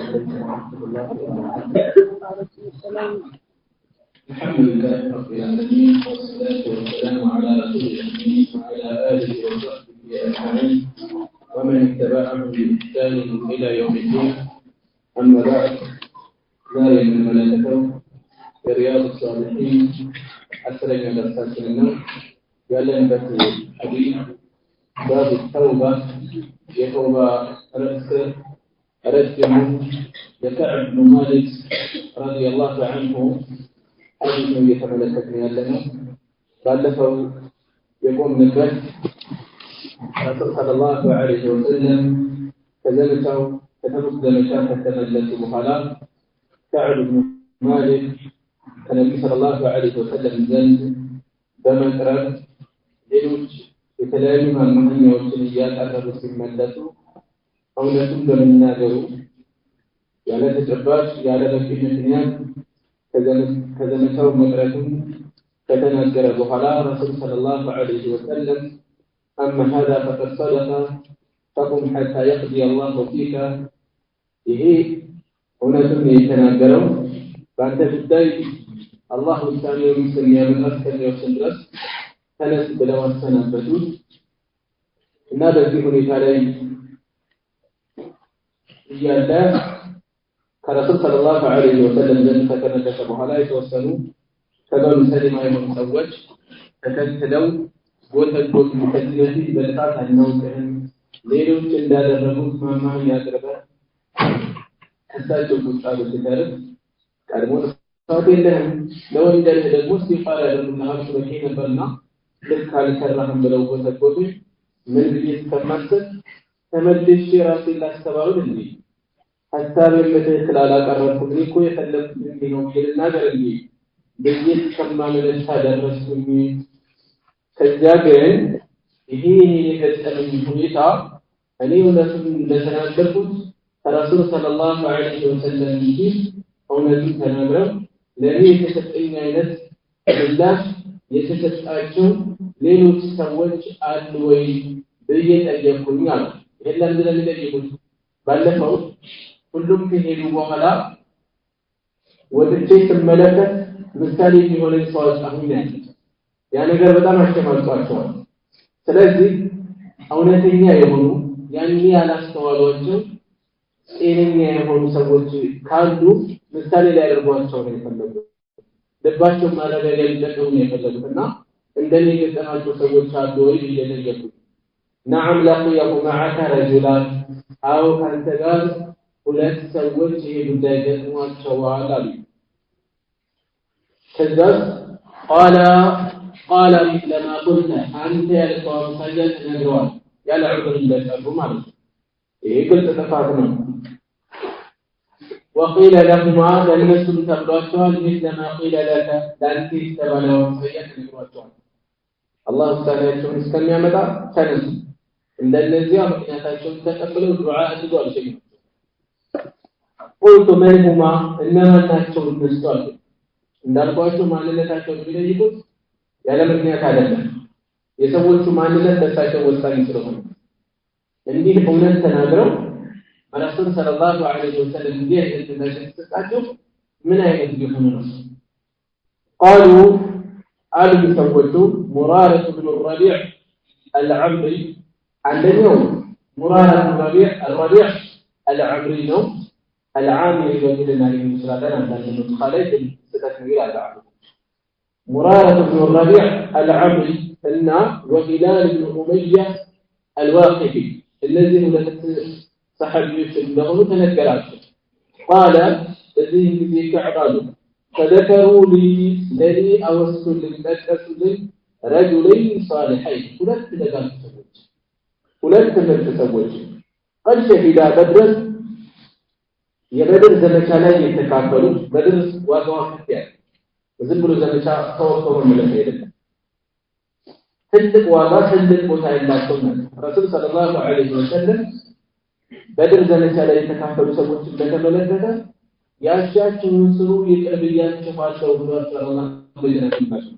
عليكم ورحمة الله وبركاته. الحمد لله رب العالمين والصلاة والسلام على رسول الله وعلى آله وصحبه أجمعين ومن اتبعهم بإحسان إلى يوم الدين. أما بعد لا من ملائكته في رياض الصالحين أسرع درساتنا قال في الحديث باب التوبة يتوبة رجم كعب بن مالك رضي الله عنه حديث يتملكتني لنا قال له يقوم من البيت صلى الله عليه وسلم كذلك كتبت لمشاهد تملك مخالف كعب بن مالك النبي صلى الله عليه وسلم زند بمكرم ሌሎች የተለያዩ ማንኛዎችን እያቀረቡ ሲመለሱ እውነቱን በመናገሩ ያለ ተጨባጭ ያለ በቂ ምክንያት ከዘመቻው መቅረቱን ከተናገረ በኋላ ረሱል ሰለላሁ ዐለይሂ ወሰለም أما هذا فقد صدق فقم حتى يقضي الله فيك ይሄ እውነቱን የተናገረው በአንተ ጉዳይ አላህ ውሳኔውን እስከሚያመጣ እስከሚወስን ድረስ ተነስ ብለው አሰናበቱት እና በዚህ ሁኔታ ላይ እያለ ከረሱል ሰለላሁ ዐለይሂ ወሰለም ዘንድ ከተመለሰ በኋላ የተወሰኑ ከበኑ ሰሊማ የሆኑ ሰዎች ተከትለው ጎተጎቱ ከዚህ በፊት በልጣት አናውቅህም ሌሎች እንዳደረጉት ማማህ ያቀርባል ከሳቸው ቁጣ በተረፈ ቀድሞ ታውቀለህ ለወንጀል ደግሞ ሲፋራ ያደርጉናል ስለዚህ ነበርና ልክ አልሰራህም ብለው ወተቆጡ ምን ብዬ ተማሰል ተመልሼ ራሴን ላስተባብል እንዴ ሐሳብ የምትክል አላቀረብኩም እኮ የፈለኩት እንዴ ነው ይልናገር እንዴ በዚህ ከማመለስ ታደረስኩኝ ከዚያ ግን ይሄ የገጠመኝ ሁኔታ እኔ እውነቱን እንደተናገርኩት ረሱል ሰለላሁ ዐለይሂ ወሰለም እንጂ እውነቱን ተናግረው ለኔ የተሰጠኝ አይነት ምላሽ የተሰጣቸው ሌሎች ሰዎች አሉ ወይ በየጠየቁኝ አሉ የለም ለሚጠይቁት ባለፈው ሁሉም ከሄዱ በኋላ ወጥቼ ስመለከት ምሳሌ የሚሆነኝ ሰው አጣሁኝ ያ ነገር በጣም አሸማቋቸዋል ስለዚህ እውነተኛ የሆኑ ያኔ ያላስተዋሏቸው ጤነኛ የሆኑ ሰዎች ካሉ ምሳሌ ላይ ያደርጓቸው ነው የፈለጉት ልባቸው ማረጋገጥ ሊጠቀሙ ነው የፈለጉትና እንደኔ የገጠማቸው ሰዎች አሉ ወይ ይለየቁ نعم لقيه معك رجلان أو أنت قال ሁለት ሰዎች ይሄ ጉዳይ ገጥሟቸዋል አሉ ከዛ قال لما قلت أنت يا لقوم سجد نجوان ያለ ዑድር እንደጠሩ ማለት ነው ይሄ ግልጽ ተፋት ነው وقيل لهما لنسل تبرأتوان مثل ما قيل لك لأنت استبنوا سيئة نجواتوان الله تعالى يقول اسكن يا مدى تنس عند الذي مكنياتهم تقبلوا الدعاء تدعو شيء قلت من هما إنما تحسوا المستوى عند القوات معلنتهم بليكم ያለ ምክንያት አይደለም የሰዎቹ ማንነት ተሳቸው ወሳኝ ስለሆነ እንዲህ እውነት ተናግረው ረሱል ሰለላሁ ዐለይሂ ወሰለም እንደተሰጣቸው ምን አይነት ቢሆኑ ነው قالوا አሉ ሰዎቹ ሙራረህ ብን ረቢዕ አልዓምሪ አንደኛው ሙራረህ ብን ረቢዕ الربيع العمري ነው العامري ወይልና ለምሳሌ አንዳንድ ሙኻለፍ ተተክሚል አላህ مرارة بن الربيع العمري وهلال بن أمية الواقفي الذي هو صحابي له تنكرات قال الذي كعباده فذكروا لي الذي أوصل للمسألة رجلين صالحين ولن تتزوج قد شهد بدرا يبدر زمكانا يتكافلوا بدر واقع يعني ዝም ብሎ ዘመቻ ተወርቶ መመለስ አይደለም ትልቅ ዋጋ ትልቅ ቦታ ያላቸው ነው ረሱል ሰለላሁ ዐለይሂ ወሰለም በድር ዘመቻ ላይ የተካፈሉ ሰዎችን በተመለከተ ያሻቸውን ስሩ ይቅርብያቸው ባለው ብሎ ሰለላሁ ዐለይሂ ወሰለም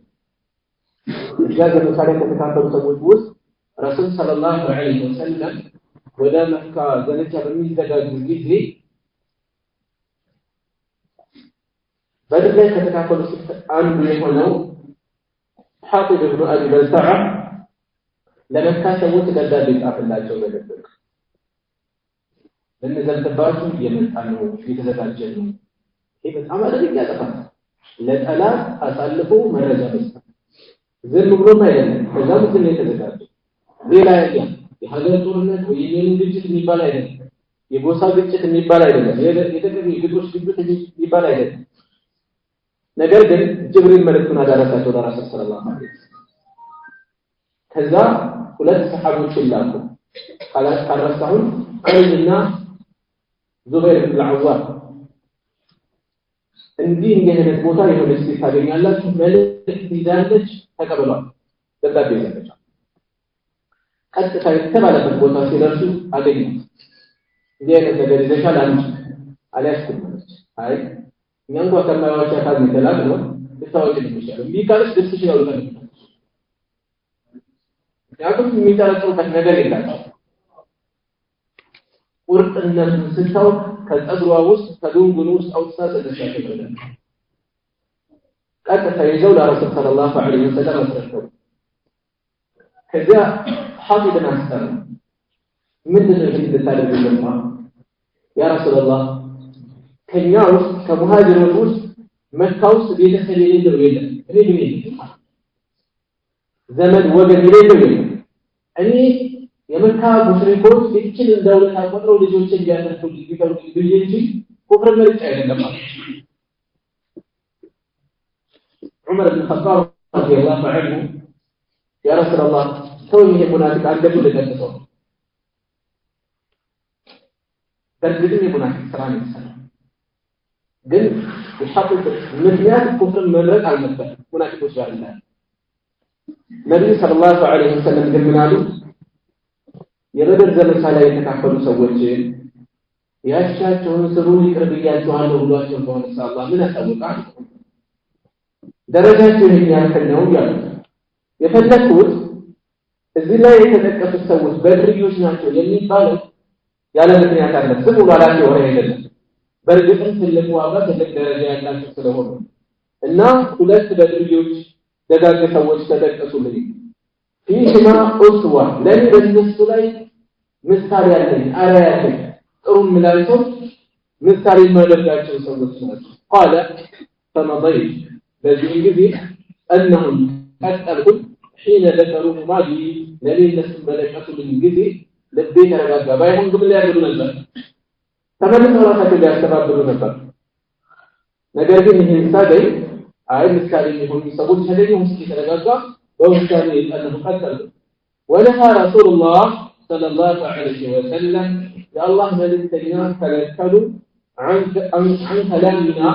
እዛ ዘመቻ ላይ የተካፈሉ ሰዎች ውስጥ ረሱል ሰለላሁ ዐለይሂ ወሰለም ወደ መካ ዘመቻ በሚዘጋጁ ጊዜ بدر ላይ ከተካፈሉ አንዱ የሆነው حاطب بن ابي بلتعه ለመካ ሰዎች ደብዳቤ ጻፈላቸው ነበር ለነዘልተባችሁ የመጣነው የተዘጋጀ ነው ይሄ በጣም አደገኛ ጥፋት ለጠላት አሳልፎ መረጃ መስጠት ዝም ብሎ አይደለም ከዛም ግን የተዘጋጀ ሌላ የሀገር ጦርነት ወይ የኔን ግጭት የሚባል አይደለም የጎሳ ግጭት የሚባል አይደለም የተቀበለ ግጭቶች ግጭት የሚባል አይደለም ነገር ግን ጅብሪል መልእክቱን አደረሳቸው ለራሱ ሰለላሁ ዐለይሂ ወሰለም ከዛ ሁለት ሰሃቦች ላኩ ካላስታሁን ቀይና ዙበይር ኢብኑ አልዓዋም እንዲህ አይነት ቦታ የሆነ እስቲ ታገኛላችሁ መልእክት ይዛለች ተቀበሏል ደብዳቤ ይዛለች ቀጥታ የተባለበት ቦታ ሲደርሱ አገኙት እንዲህ አይነት ነገር ይዘሻል አንቺ አልያዝኩም አይ እኛን እንኳን ከማያዋቻ ካዝ ይተላል ነው ልታወቂ ይችላል ቢካልስ ደስ ይችላል ነው ያቱም የሚጠረጥሩበት ነገር የላቸው ቁርጥነቱን ስታውቅ ከጸጉሯ ውስጥ ከዱንጉኑ ውስጥ አውጥታ ተደሻለች ቀጥታ ይዘው ለረሱል ሰለላሁ ዐለይሂ ወሰለም አስረከቡ ከዛ ሐዲድን አስተር ምንድነው ልታደርግልን ያ ረሱላህ ከኛ ውስጥ ከሙሃጅሮች ውስጥ መካ ውስጥ ቤተሰብ የሌለው የለም እኔ ግን ዘመድ ወገን የሌለው የለም እኔ የመካ ሙሽሪኮች እቺን እንደውለት አቆጥረው ልጆችን ያተርፉ ቢቀሩ እንጂ ኩፍር መልጭ አይደለም ዑመር ኢብኑ ኸጣብ ረዲየላሁ ዐንሁ ያ ረሱላህ ሰው ይሄ ሙናፊቅ አንገቱ ለቀሰው በእርግጥም የሙናፊቅ ስራ ነው ግን የሐቁት ምክንያት ኩፍር መድረክ አልነበረም ሙናፊቆች ጋር እንዳለ ነብዩ ሰለላሁ ዐለይሂ ወሰለም ግን ምናሉ የበደር ዘመቻ ላይ የተካፈሉ ሰዎች ያሻቸውን ስሩ ይቅርብያቸዋለሁ ብሏቸው በሆነ ሰዓት ምን አሳውቃል ደረጃቸው የሚያከል ነው ያሉ የፈለኩት እዚህ ላይ የተጠቀሱት ሰዎች በድርዮች ናቸው የሚባለው ያለ ምክንያት አለ ዝም ብሎ አላቸው ወሬ አይደለም በእርግጥም ትልቅ ዋጋ ትልቅ ደረጃ ያላቸው ስለሆነ እና ሁለት በድርዮች ደጋግ ሰዎች ተጠቀሱልኝ ፊህማ ኡስዋ ለኔ በእነሱ ላይ ምሳሌ ያለኝ አርአያ ያለኝ ጥሩ ምላቸው ምሳሌ ማድረጋቸው ሰዎች ናቸው قال فمضيت በዚህ ጊዜ انهم قتلوا حين ذكروا ما لي ለሌለስ መለከቱልኝ ጊዜ ልቤ ተረጋጋ ባይሆን ግን ሊያደርጉ ነበር ተመልሰው ራሳቸው ሊያስተባብሩ ነበር ነገር ግን ይሄን ሳገኝ አይ ምሳሌ የሆኑ ሰዎች ተገኙ ውስጥ ተረጋጋ በውሳኔ የጠነፉ ቀጠሉ ወለሃ ረሱላህ ሰለላሁ ዐለይሂ ወሰለም የአላህ መልእክተኛ ከለከሉ عن كلامنا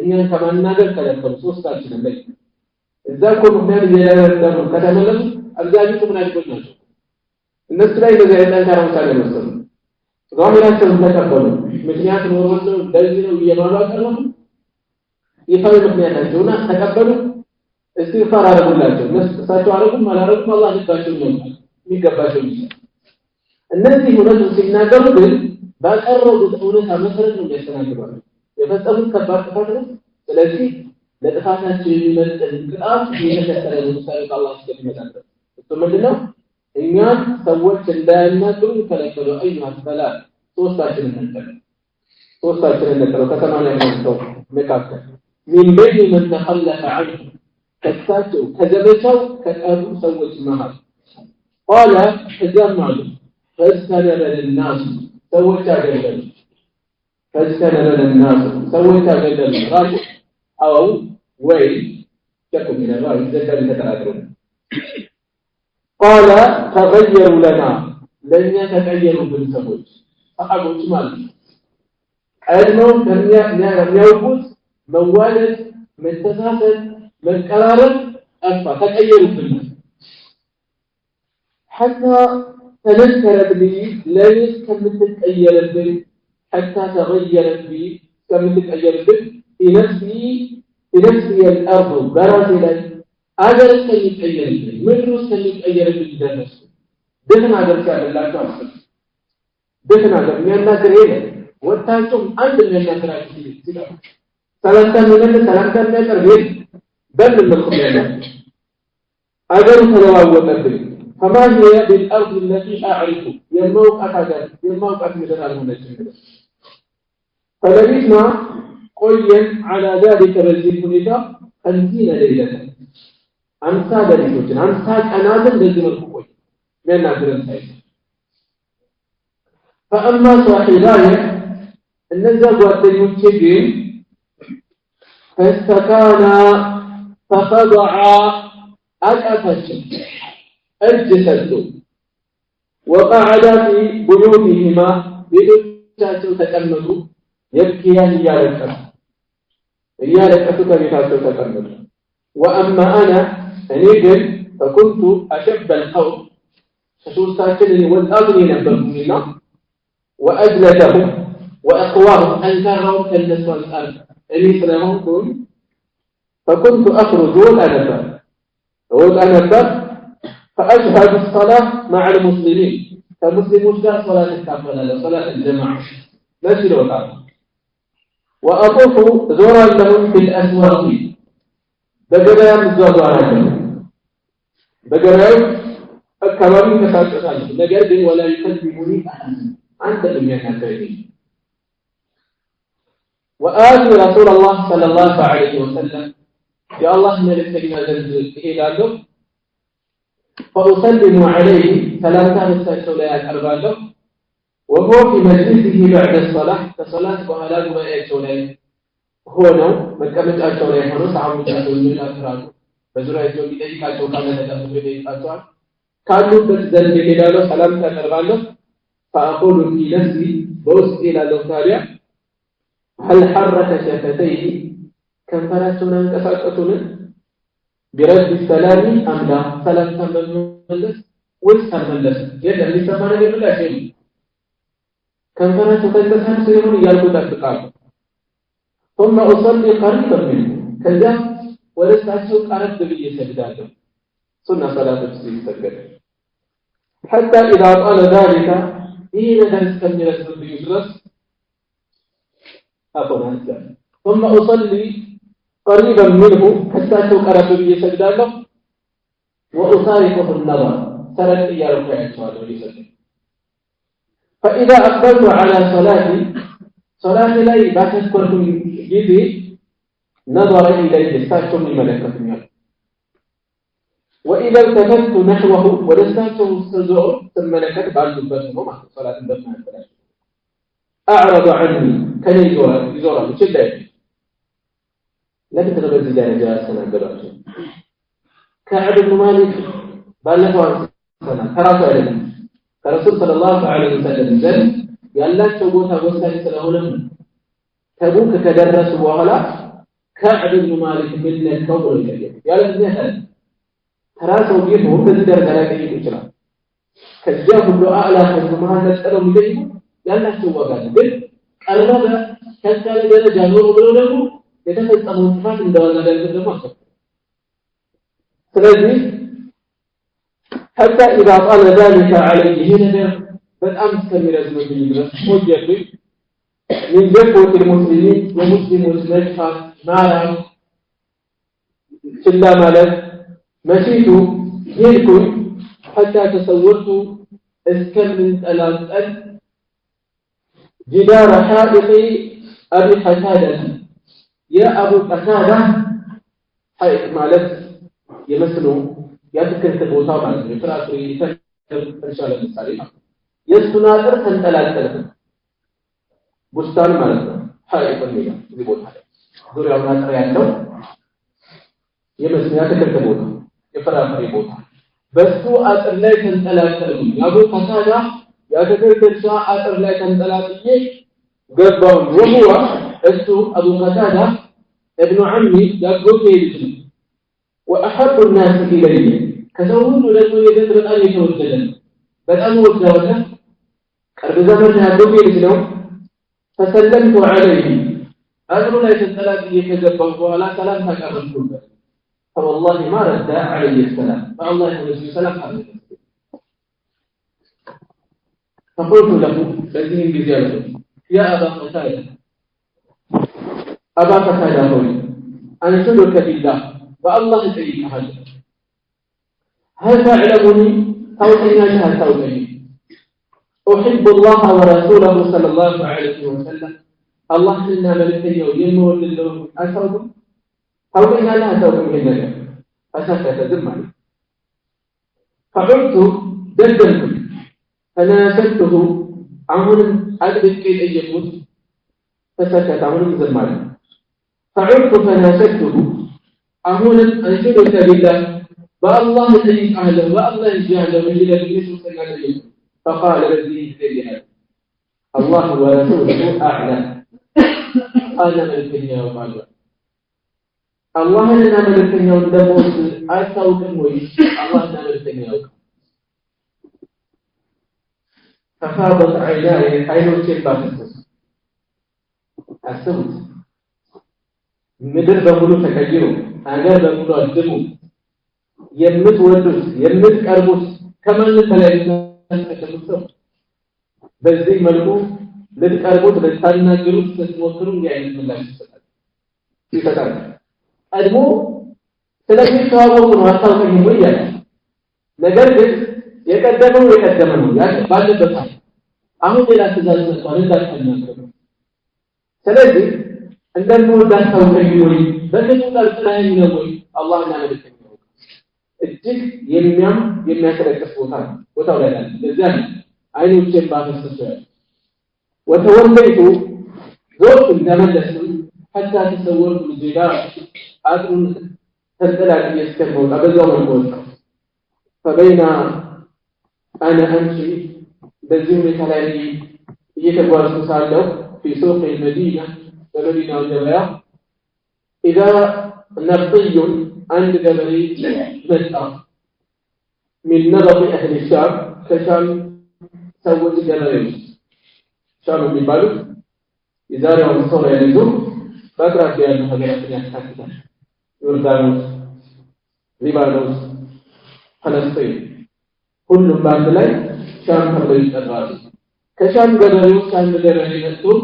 እኛን ከማናገር ከለከሉ ሶስታችንን ላይ እዛ እኮ ምክንያት እየደረሰ ከተመለሱ አብዛኞቹ ምናልባት ናቸው እነሱ ላይ እንደዚህ አይነት ካራውታለ ነው ዛሬያቸውን ተቀበሉ ምክንያት ኖሮ ነው እንደዚህ ነው እየማላቀሩ ይፋው ምክንያታቸውና ተቀበሉ እስቲግፋር አረጉላቸው እነሱ አረጉም አላረጉም አላህ ልባቸው ነው የሚገባቸው እነዚህ ሁለቱ ሲናገሩ ግን ባቀረቡት እውነታ መሰረት ነው የሚያስተናግዱት የፈጸሙት ከባድ ጥፋት ነው ስለዚህ ለጥፋታቸው የሚመጥን ቅጣት እየተከተለ ነው ሰለላሁ ዐለይሂ ወሰለም እሱ ምንድነው እኛ ሰዎች እንዳያናግሩ ከለከሉ አይሁ ሰላም ሶስታችንን ነበር ከተማና ነው መካከል من بين من تخلف عنه كتاتو كذبتو كأبو سوت مهر قال تجمعوا فاستنبل للناس سوت جدل فاستنبل للناس سوت جدل راجع أو ويل تكون من الرأي ذكر تتعذرون قال تغيروا لنا لن يتغيروا بالسبوت أحبوا جمال علمهم لم يوجد موالد متساسل متقرارب أفا تغيروا بالناس حتى تذكرت لي ليس كمتتغيرت بي حتى تغيرت بي كمتتغيرت بي في نفسي الأرض برازيلا أجل كمتغيرت بي مدرس كمتغيرت بي درس دفن أجل كامل الله تعالى دفن أجل من الناس رئيلة واتانتم أنت من الناس رئيلة ሰላምታ የሚመልስ ሰላምታ የሚያቀርብ በምን መልኩ ያለው አገሩ ተለዋወጠብኝ فما هي بالأرض التي أعرف يموقع مدر المنجم فلبثنا قويا على ذلك بزيد هنيتا 50 ليلة 50 ليلة 50 أنادل لازم القوي من نادر السيد فأما صاحباي النزل والدين الشجين فاستكانا فخضعا الأفش الجسد وقعدا في بيوتهما بيوتاتو تكملوا يبكيان إيالكتو كبيراتو تكملوا وأما أنا فنيجل فكنت أشب القوم فشوستاكني والأغني نبرهمنا وأجلدهم وأقواهم أنكرهم كالنسوة الأرض إني سلامهم فكنت أخرج والأنبر فأشهد الصلاة مع المسلمين فالمسلمون لا صلاة الكافلة صلاة الجماعة ماشي لو تعالى وأطوف زورا لهم في الأسواق بقرأ مزاد عليهم بقرأ الكوامين كساسة نجد ولا يكذبني أحد عند الدنيا كافرين وآتي رسول الله صلى الله عليه وسلم يا الله ملكنا زلزل إلى له فأسلم عليه سلامته السلام أربعة وهو في مجلسه بعد الصلاة كصلاة وهلال ما يأتونه هو نوم مكمل أتونه هو سعود أتونه من الأكرام بزرعة يوم يدي كاتو كامل تدخل يدي كاتو كانوا بزلزل إلى له سلامته أربعة فأقول في نفسي بوس إلى له تاريا هل حرك شفتيه كم فراتنا انكسرتنا برد السلام أم لا سلام تملس ويسر ملس يدعي لسمانا يقول لا شيء كم فراتنا انكسر سيرون يالكو تكتقال ثم أصلي قريبا منه كذا ولسعشوك أرد بي سجداته سنة صلاة السجد سجد حتى إذا قال ذلك حين درس كم يرسل بيجرس ثم أصلي قريبا منه حتى تقرب بي سجداته وأصارفه النظر سرت يا ركع الصلاة فإذا أقبلت على صلاة لي بتذكركم جدي نظر إليه استاكم الملكة وإذا التفت نحوه ولستاكم السزور ثم لكت بعد البسمة مع صلاة البسمة أعرض عني كان يزورا بشدة لكن تغير زيادة جاء سنة قرأت كعب بن مالك بالله سنة كراسة علينا كرسول صلى الله عليه وسلم زل يالله شبوتها وسائل سلام تبوك كدرس وغلا كعب بن مالك من الكون الكبير يالله زيادة كراسة وجيبه كذدر ثلاثة يكشرا كجاه الدعاء لا تسمعها تسأله مجيبه يالله شبوه قال بل قرب كالكال درجة نور بلونه يتفق أمونتفات من دولة ذلك المصر سلازي حتى إذا طال ذلك عليه هنا بالأمس كميرا زمجيبا موجب من جفوة المسلمين ومسلم مجفى نارا سلا مالك مشيت هيركم حتى تصورت اسكن من الأسأل جدار حائط أبي قتادة يا أبو قتادة حائط مالك يمثلوا يذكر تبوتا مالك يفرق رسالة السالمة يسنادر تنتلاتل بستان مالك حائط المياه يقول حائط دوري أولاد رياضة يمثل يذكر تبوتا يفرق ريبوتا بس هو أثر لا تنتلاتل يا أبو قتادة يذكر تنشاء أثر لا تنتلاتل قبضهم وهو أبو قتادة ابن عمي يقول كيف وأحب الناس إليه كتوهن لكم يذكر أن يتوجدن بل أنه وجدوته قرب زمنها يقول كيف فسلمت عليه أدر لا يتسلم يكذبه ولا سلام تكرم كله فوالله ما رد عليه السلام فالله يقول السلام عليه فقلت له لذين بزيادته يا أبا قتادة أبا قتادة أنشدك بالله فالله يطيقها هل تعلمني توقينا لها توقيني أحب الله ورسوله صلى الله عليه وسلم الله إنا ملكي ويمه لله أسعد توقينا لها توقينا لها فسكت ذمني فعلت دلدلت فناسبته عمر أدرك كيف يقول فسكت عمر ذمني فعلت فناسبته عمر أنشدك بالله بالله الذي أهله والله الجهل من جلد يسوع سنة فقال الذي يهديها الله ورسوله أعلم أنا ملكني وقال الله لنا ملكني ودموس أسوك مويش الله لنا ملكني وقال ففاضت عيناي عين الشربة السمت مدر بمولو تكجيرو أجر بمولو أجمو የምትወዱት የምትቀርቡት ከማን ተለይቶ ተከተሉት በዚህ መልኩ ልትቀርቡት ልታናገሩት ስትሞክሩ ያይነት ምላሽ ይሰጣል ቀድሞ ስለሚተዋወቁ ነው አታውቁኝ ወይ ያለ ነገር ግን የቀደመው ነው ባለበት አሁን ሌላ ትእዛዝ መጥቷል እንዳትናገሩ ስለዚህ እንደምወዳት ታውቁኝ ወይ በከቱ ቃል ነው ወይ አላህና መልእክተኛው እጅግ የሚያስረክስ ቦታው ላይ አለ ለዚያ አይኖቼን ባፈሰሰ ወተወለይቱ ዞርኩ እንደመለስኩ حتى تصورت الجدار أدرون تنتلع يسكبه أبدا والقوة فبين أنا أمشي بزيون كلامي يتبوار سساله في سوق المدينة المدينة الجبلية إذا نبطي عند جبلي مسأة من نبط أهل الشام كشام سوت جبلي شام ببالو إذا رأوا الصورة يلزم فأقرأ في أنه هذا يحتاجه يوردانوس ليبانوس فلسطين كل بعد ذلك شام حربي الغازي كشام جبليوس كان مدرسة نفسه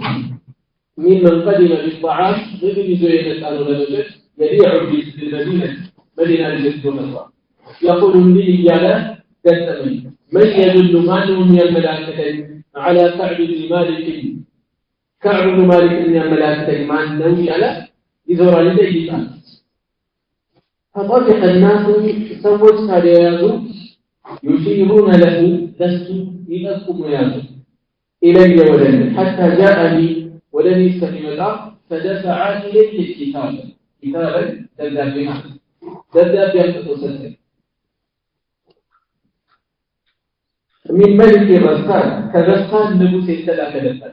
من قدم بالطعام ضد زوجة الأنوثة يبيع في المدينة مدينة الجنة يقول لي يا كتمي من يدل ماله من الملائكة على كعب بن مالك كعب بن مالك من الملائكة ما نوي على يزور عليه فطفق الناس سوت هذا يشيرون له لست إليكم وياكم إلي ولدي حتى جاءني ولم يستقم الأرض فدفع إليه الكتاب كتابا دذابنا تصدق من ملك غسان كغسان نبوس الثلاثة دفع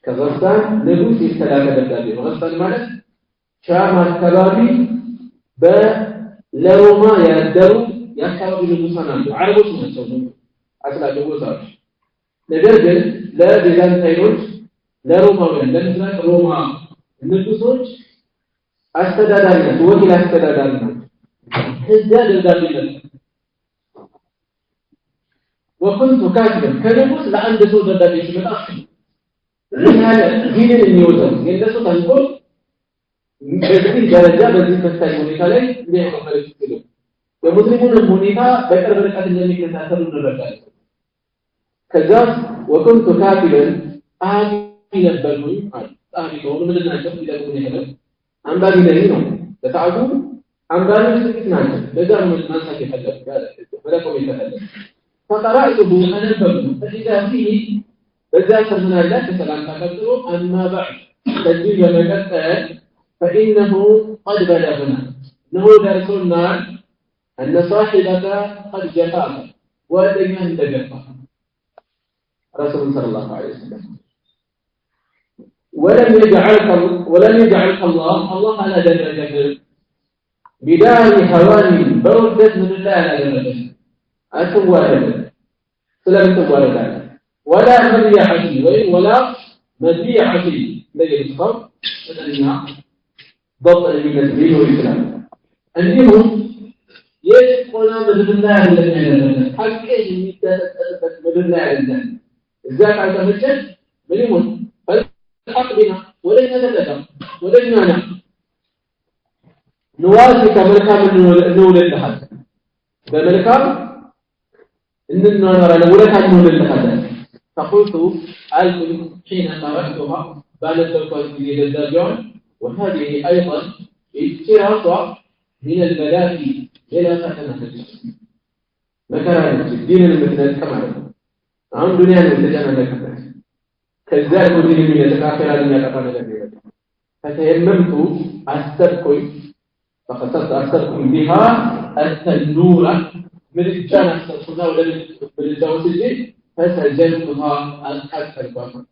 كغسان نبوس الثلاثة دفع غسان مالك شام الكبابي بلروما يدروا يكبابي نبوسان عربوس نفسهم أسلا نبوسان نجرجل لا بيزانتينوس لا روماويان لا نزاك روما ንጉሶች አስተዳዳሪነት ወኪል አስተዳዳሪነት ህዝብ ደጋቢነት وكنت كاتبا كنبوس ለአንድ ሰው ደጋቢ ሲመጣ ለሃለ ዲንን የሚወጣው የነሱ ተንኮል በዚህ ደረጃ በዚህ ተሳይ ሁኔታ ላይ ሊያቀርብ ይችላል የሙስሊሙን ሁኔታ በቅርብ ርቀት እንደሚከታተሉ እንረዳለን ከዛ وكنت كاتبا ነበርኩኝ ታሪኩን ምን እንደናቸው ይደግሙ ይሄዳል አንባቢ ነው ለታውቁ አንባቢ ጥቂት ናቸው ለዛ ነው ማንሳት ይፈልጋል ወለቆም ይፈልጋል فقرأته أنبه فإذا فيه بذات من الله سلام تكتره أما بعد تجيب مكتل فإنه قد بلغنا إنه درسنا أن صاحبك قد جفاك وأدري أن تجفاك رسول صلى الله عليه وسلم ولم يجعلك الله على درجة بدار هواني بردت من الله على درجة أتوالد سلام توالد ولا مذيعتي ولا مذيعتي لدي الصف فدنيا ضبط المسلمين والإسلام أنهم يدخلون مدن الله الذين يدخلون حقه يتثبت مدن الله الذين إذا كانت مجد منهم الحق بنا ولا ወደኛ ተጠጋ ወደኛ ና نواسك ملكام نولدها بملكام إننا نرى لولدها نولدها فقلت ألكم حين قرأتها بعد التوقف في الدرجون وهذه أيضا اشتراط من البلاء إلى فتنة مكان الدين المثل كمان عن دنيا المتجنة لك كذلك الدين من يتكافر على يتقام لك فتيممت أستركي فقصدت أستركم بها التنورة من الجنة أستركنا ولا من الجوز الجيد فسجلتها الأكثر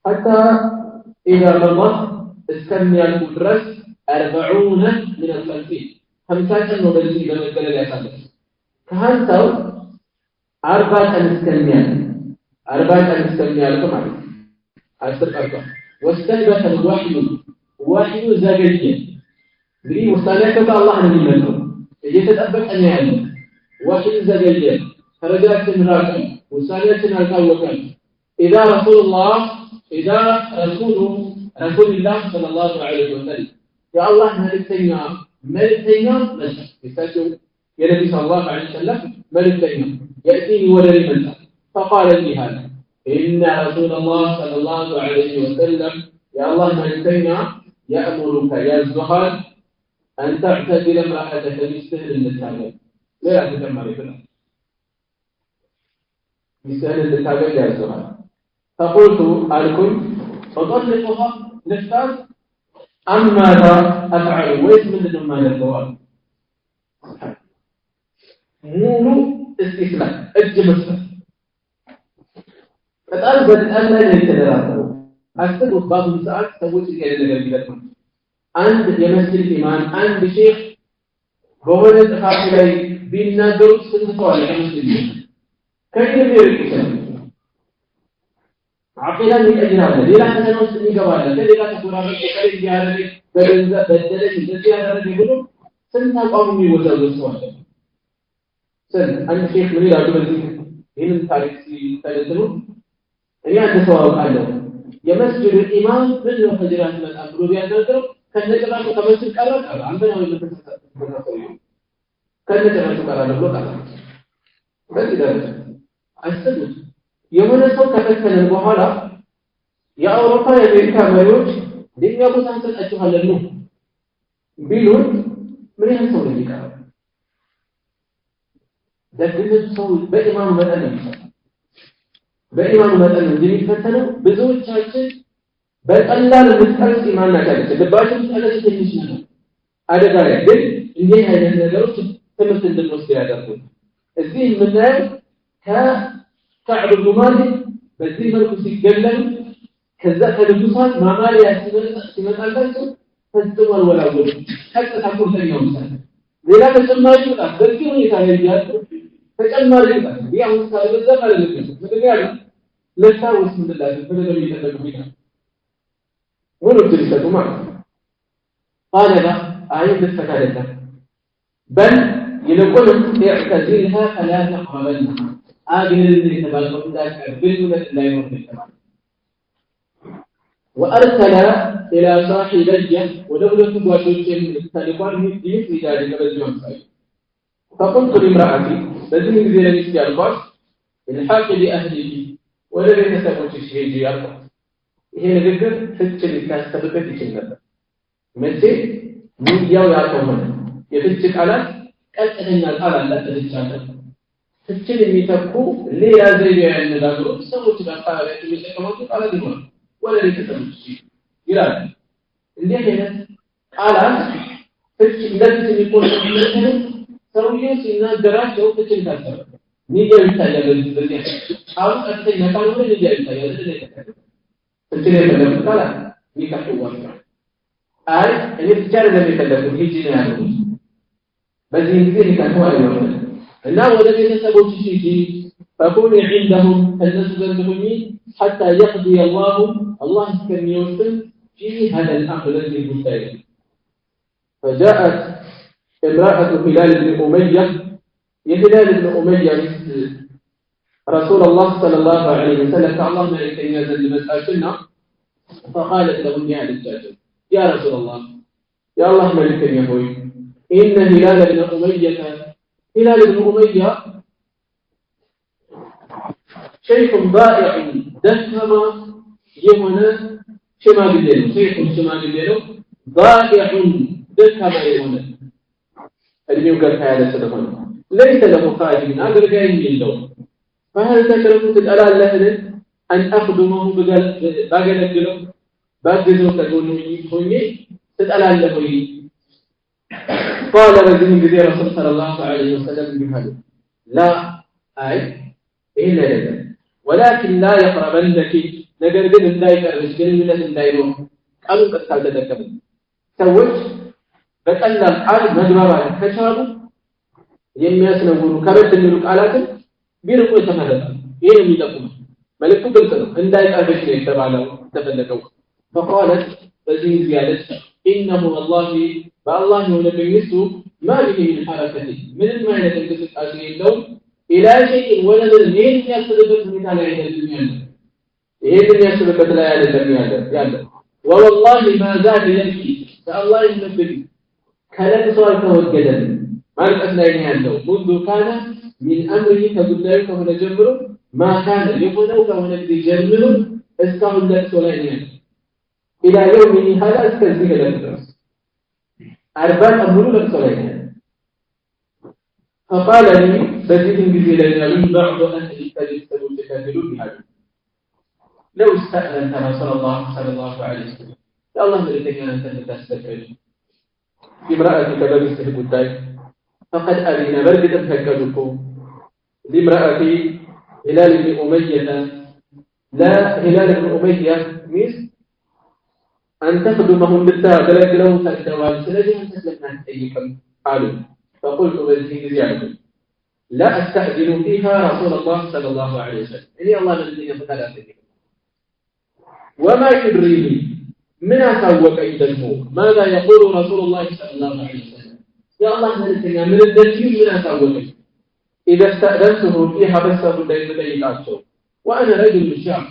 حتى إذا مضت استني القدرس 40 من الخلفين 50 نوبلتي لما قال لي أساسا كهانتو 4 استنيا لكم عليه أستركم واستلبس الوحي زاجيا بري وصالحك الله من الملك يتطبق أن يعلم وحي زاجيا فرجعت مراكم وصالحنا الكوكب إذا رسول الله صلى الله عليه وسلم يا الله ملكتنا بس يستشعر يا نبي صلى الله عليه وسلم ملكتنا يأتيني ولد ملك فقال لي هذا إن رسول الله صلى الله عليه وسلم يا الله ملكتنا يأمرك يا الزهر أن تعتزل امرأتك بسهل للتابع لا تتمر فيها بسهل للتابع يا الزهر فقلت ألكم فطلقها نفتاز أم ماذا أفعل ويسم لما للزوال مولو استثناء الجمسة فتعال بدأنا للتدراسة أستغرب بعض الساعات سويت كذا لقلبي عند يمثل الإيمان عند شيخ بقول التخاطي بيننا دروس سنتوالي كمسلم كيف يركز عقيدة من أجنابنا ليلا حسنا وسني قوالا ليلا تقرأ بكرة جهارة بدلة جهارة يقولون سنة قومي وزاد السؤال سن عند شيخ مني لا تبدي هنا تاريخ ثلاثة يعني عند سؤال قالوا يمسجد الإمام من الخجرات من الأمر بيادرته كان نجمع كمسجد كارا عندنا ولا كان نجمع كارا نقول كارا بس إذا أستدل يومنا سو كفتنا البحارة يا أوروبا يا أمريكا مايوش دنيا بس أنت أشوفها للنوم بيلون من يحصل لي كارا لكن الصوت بإمام በኢማኑ መጠን እንደሚፈተነው ብዙዎቻችን በቀላል ምትቀርጽ ኢማን ናቸው ልባችን ተለሰ ትንሽ ነው አደጋ ላይ ግን እንዲህ አይነት ነገሮች ትምህርት እንድንወስድ ያደርጉት እዚህ የምናየው ከከዕብ ብን ማሊክ በዚህ መልኩ ሲገለል ከዛ ከልቡሳት ማማሪያ ሲመጣላቸው ፈጽሞ ወላወሉ ቀጥታ ቁርጠኛው ምሳሌ ሌላ ተጨማሪ ይመጣል በዚህ ሁኔታ ላይ ያሉ ተጨማሪ ይመጣል ያው ሳይበዛ ማለት ነው ምክንያቱም ለታውስ ምንድነው በደንብ ይተደረጉ ولو تلك ما قال لا أعيد الفتاة بل يقول اعتزلها فلا تقربنها آجل الذي تبالغ ذلك بالمدة لا يمر بالتمام وأرسل إلى صاحب لجة ودولة وشوشين التالقان مثل ذلك بالجوان سعيد فقلت لامرأتي لازم يجزي لنسي الباس الحاق لأهله ولم يتسبب تشهيجي الباس ይሄ ንግግር ፍቺ ሊታሰብበት ይችላል መቼ ሚዲያው ያቆመን የፍቺ ቃላት ቀጥተኛ ቃል አለ ተልቻለሁ ፍቺን የሚተኩ ሌላ ዘይቤ ያነዳሉ ሰዎች በአካባቢያቸው የሚጠቀሙት ቃላት ይሆናል ወለ ሊተሰሙት ይላል እንዴት አይነት ቃላት ፍቺ እንደዚህ የሚቆጠሩ ሰውዬው ሲናገራቸው ፍቺን ታሰበ ሚዲያው ይታያል በዚህ አሁን ቀጥተኛ ቃል ወደ ሚዲያው ይታያል ለዚህ እንትን የተለቀቀ ይከፈዋል አይ እኔ ብቻ አይደለም የተለቀቀው ሂጂ ነው ያለው በዚህ ጊዜ ይከፈዋል እና ወደ ቤተሰቦች ሂጂ فكون عندهم فلنسبنهم حتى يقضي الله كم يوصل في هذا الأمر الذي المستعد فجاءت امرأة هلال بن أمية هلال بن أمية رسول الله صلى الله عليه وسلم الله ملك ينزل مسألتنا فقالت له يا الجاجل يا رسول الله يا الله ملك يهوي إن هلال بن أمية شيخ ضائع دكم يهنا شما بالليل شيخ شما بالليل ضائع دكم يهنا اللي يقول هذا سلفنا ليس له خادم أقرقين جلده فهل تكرهون تسأل الله أن أخدمه بقلقله بقلقله تقولوني تسأل الله قال وزين بذي رسول صلى الله عليه وسلم بهذا لا أي إلا لذا ولكن لا يقربنك نقر قد لا يقربش كلمة لا يروح قالوا قد قال تذكر سوج بتألم قال مجرى كشابه يمياس نقولوا كبت الملوك آلاتهم بيرقوا يتمرد يهم يدقوا ملكوا بالكلام إن لا يقربش ليه تبعله تفلقوا فقالت وزين زيادة إنه والله فالله ونبيسه ما به من حركته من المعنى تنكسر أشياء اللون إلى شيء ولد الهين يصدقت من على يد الدنيا الهين يصدقت على يد الدنيا ووالله ما زال يبكي فالله ينبغي كانت صار توجدا ما الأثنين اللون منذ كان من أمره كبدايك من جمره ما كان يفنوك ونبدي جمره استعمل لك سولين إلى يومه هذا استنزل لك أربعة أمور للصلاة فقال لي بزيد بزيلين من بعض أهل الكذب تكافلون بهذا لو استأذنت رسول الله صلى الله عليه وسلم يا الله مريتك أن تستفعل امرأتك بمسه الدين فقد أذن برد تفكركم لامرأتي هلال بن أمية لا هلال بن أمية مثل أن تخدمهم بالتابع لهم فالدوام سلجهم تسلمنا أيكم قالوا فقلت بذلك زيادة لا أستأذن فيها رسول الله صلى الله عليه وسلم إني الله من الذين فتلاتك وما يدريني من أسوك أيضاً ماذا يقول رسول الله صلى الله عليه وسلم يا الله من الذين من الدليل من أسوك إذا استأذنته فيها بس بدأي أكثر وأنا رجل الشعب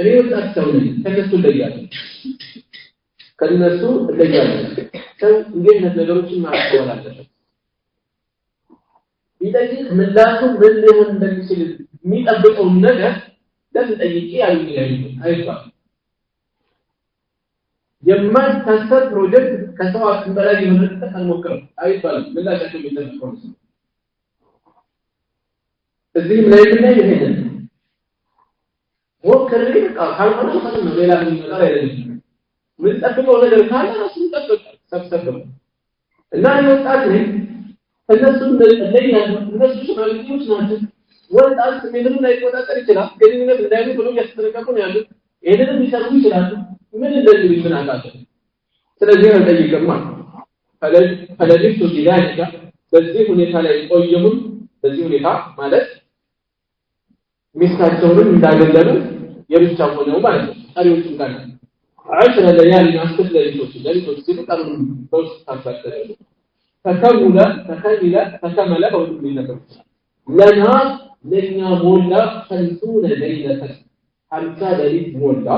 أني أتأكثرني كنست الليالي ከነሱ ለያለ ሰው እንዴት ነገሮችን ማስተዋል አለበት ይጠይቅ ምላሹ ምን ሊሆን እንደሚችል የሚጠብቀው ነገር ለምን ጠይቄ ያሉኝ አይባል የማይታሰብ ፕሮጀክት ከሰው አቅም በላይ የሆነ ተሞክሮ አይባልም ምላሻቸው የሚጠብቀው እዚህም ላይ ምን ይሄን ሞክር ግን ካልሆነ ነው ሌላ ምን ይመጣ አይደለም ምን ተጠብቀው ነገር ካለ ራሱ ተጠብቀ ተጠብቀ እና የወጣት ነኝ እነሱ ለኛን እነሱ ሽማግሌዎች ናቸው ወጣት ምንም ላይ ቆጣጠር ይችላል ግንኙነት እንዳይሉ ብሎ ያስተረቀቁ ነው ያሉት ይሄንን ሊሰሩ ይችላሉ ምን እንደዚህ ምን አቃተ ስለዚህ አልጠይቅም ፈለጅቱ ቢላካ በዚህ ሁኔታ ላይ ቆየሁን በዚህ ሁኔታ ማለት ሚስታቸውንም እንዳገለሉ የብቻው ሆነው ማለት ነው ታሪዎቹን ጋር 10 ليالي አስከለ ለሊቶች ሲቀርቡ በውስጥ ታፈቀደሉ ተከመለ በሁሉ ነገር ለና ለኛ ሞላ 50 ليله 50 ليله ሞላ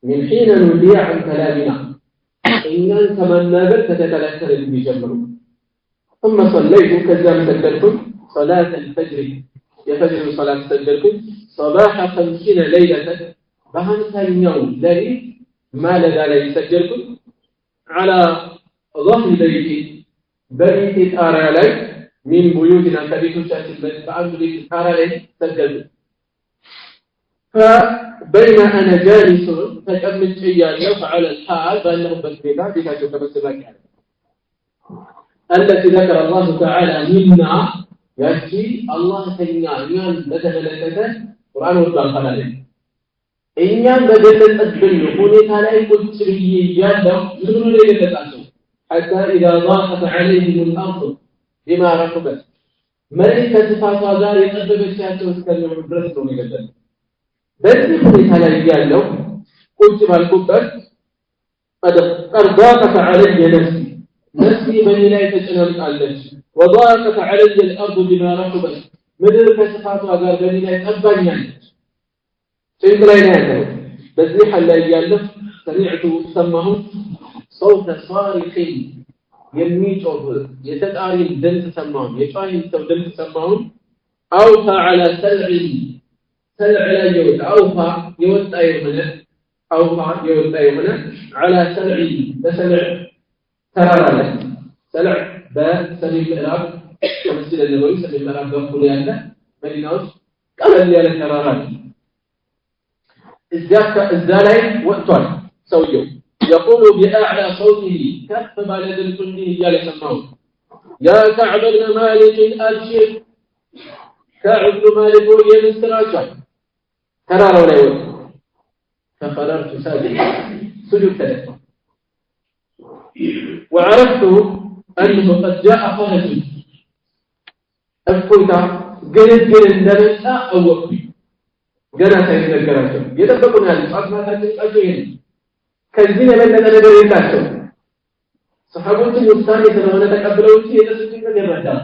من حين نودي عن كلامنا إننا كمنابر تتكلم بجمر ثم صليت كذا سجدتم صلاة الفجر يفجر صلاة سجدتم صباح 50 ليلة بهمتين يوم ليل ما لدى لي سجدتم على ظهر بيتي بيتي تارى لي من بيوتنا كبيت شاشة فأنت بيتي تارى لي سجدتم فبين أنا جالس فكمل شيئا على الحال بأنه بالبيت بكاته كبسبك التي ذكر الله تعالى منا يأتي الله تنيان لتبلتك قرآن وطلق عليه إنيان بجلت الدنيا هونيك على كل سريان لهم يقولون لي لتتعسوا حتى إذا ضاقت عليهم الأرض بما ركبت ملكة صفاة ذاري قدم الشهادة وتكلم برسل ونقدم بذلك هونيك على رجال لهم قلت مع الكبر قد ضاقت علي نفسي بني لا يتجنب عليك وضاقت علي الأرض بما ركبت مدرك صفاة ذاري بني لا يتأبني عنك سيد لا ينهي በዚህ ሐላ ያለፍ ሰሚዕቱ ሰማሁ صوت صارخ የሚጮህ የተጣሪ ድምጽ ሰማሁ የጫሂን ሰው ድምጽ ሰማሁ አውፋ على سلع ላይ ይወጣ አውፋ ይወጣ የሆነ على سلع በሰልዕ ተራራ ላይ ሰልዕ በሰሜን ምዕራብ መስጂድ النبوي ሰሜን ምዕራብ በኩል ያለ መዲና ውስጥ ቀለል ያለ ተራራ ነው እዛ ላይ ወጥቷል ሰውየው يقول بأعلى صوته كف على دلته يا لسمعه يا كعب بن مالك أبشر كعب بن مالك يمسراجا ترى ولا يوم فقررت ساجدا سجود ثلاثة وعرفت أنه قد جاء فرج أفكرت قلت نبسا أو وقفي قلت سيدنا الكراسة يتفقون هذه الأصمات أجوين ከዚህ የበለጠ ነገር የላቸው ሰሃቦቹ ውሳኔ ስለሆነ ተቀብለው እንጂ የተሰጡት ይረዳል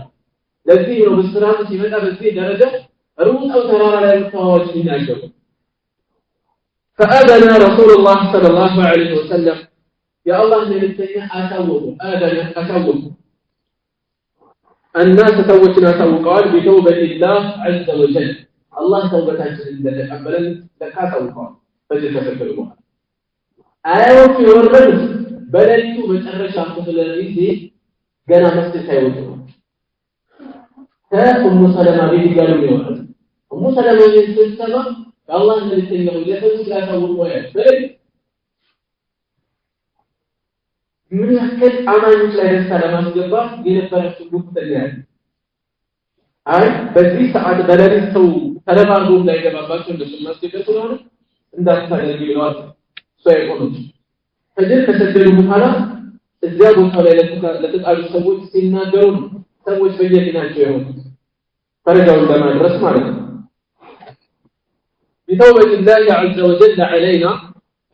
ለዚህ ነው በስራቱ ሲመጣ በዚህ ደረጃ ሩጣው ተራራ ላይ ተዋዋጭ ይናገሩ فأذن رسول الله صلى الله عليه وسلم يا الله መልእክተኛ አሳወቁ الناس توبتنا توقعوا بتوبة الله عز وجل الله توبتنا እንደተቀበለን ለካተውቀው በዚህ ተፈክረው አያዎቹ የወረዱት በሌሊቱ መጨረሻ ክፍለ ጊዜ ገና መስጊድ ሳይወጡ ከኡሙ ሰለማ ቤት ጋር ነው ኡሙ ሰለማ ቤት ስትሰማ አላህ መልእክተኛው ለተውት ያሳውቁ በሌሊት ምን ያክል አማኞች ላይ ደስታ ለማስገባት የነበራቸው ጉብተኛ አይ በዚህ ሰዓት በሌሊት ሰው ተረባርቦ እንዳይገባባቸው እንደሰማስገደ ስለሆነ እንዳታደርግ ይለዋል ሰይቆች ከዚህ ከሰደዱ በኋላ እዚያ ቦታ ላይ ለተጣሉ ሰዎች ሲናገሩ ሰዎች በየዲናቸው ይሆናሉ ፈረጃውን ለማድረስ ማለት ነው بتوبة الله عز وجل علينا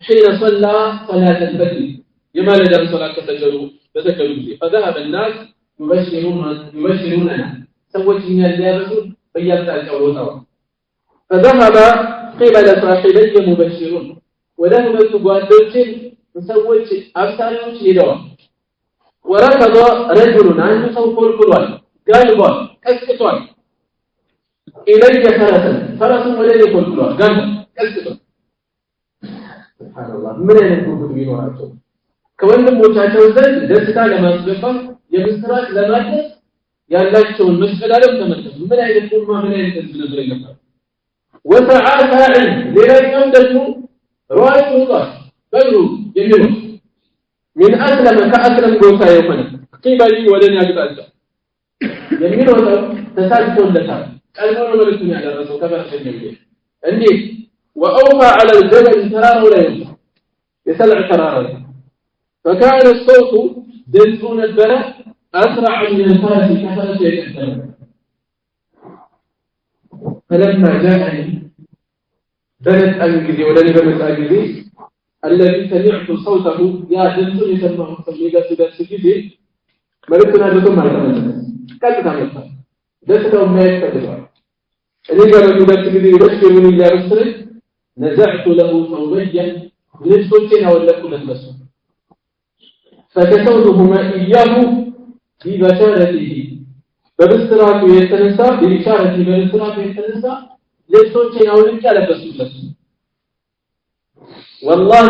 حين صلى صلاة الفجر يمالد صلاة تسجلوا فيه فذهب الناس يبشروننا سوت من الجابسون فيبتعجوا وطوا فذهب قبل صاحبي مبشرون وله بتقوادوችን ሰዎች አብሳሪዎች ሄደዋል ወረከض رجل አንዱ ሰው ኮልኩሏል ጋልቧል ቀስቅቷል ኢለየ ፈረሱን ወደ ላይ ኮልኩሏል ጋልቧል ቀስቅቷል ሱብሃንአላህ ምን አይነት ጉድ ቢኖራቸው ከወንድሞቻቸው ዘንድ ደስታ ለማስገባት የምስራች ለማድረስ ያላቸውን መስቀዳለም ተመልከቱ ምን አይነት ቁማ ምን አይነት ህዝብ ነበር ይገባል ወተዓፈዐ ሌላኛው ደግሞ ሩዋይ ወጣ በሉ የሚሉ من أسلم كأسلم ጎሳ የሆነ ቂባሊ ወደኛ አቅጣጫ የሚለው ተሳልፎለታል ቀልቦ ነው መልኩ ያደረሰው ከበረከኝ እንዴ وأوفى على الجبل تراه لا يسلع تراه فكان الصوت دلون البلاء أسرع من الفرس كفرس يتكلم فلما جاءني بنت أنجزي ولني بنت أنجزي الذي سمعت صوته يا دلتون يسمعه صليقا سيدات سجيزي ملكنا لكم ما يتمنى كانت تعملها دلتهم ما يتفدوا اللي قالوا سيدات سجيزي يبشروني يا رسل نزعت له ثوبيا للسلطين أولكم نتبسوا فكسوتهما إياه ببشارته فبالصراط يتنسى ببشارته بالصراط يتنسى للسلطين أولكم نتبسوا لسوا والله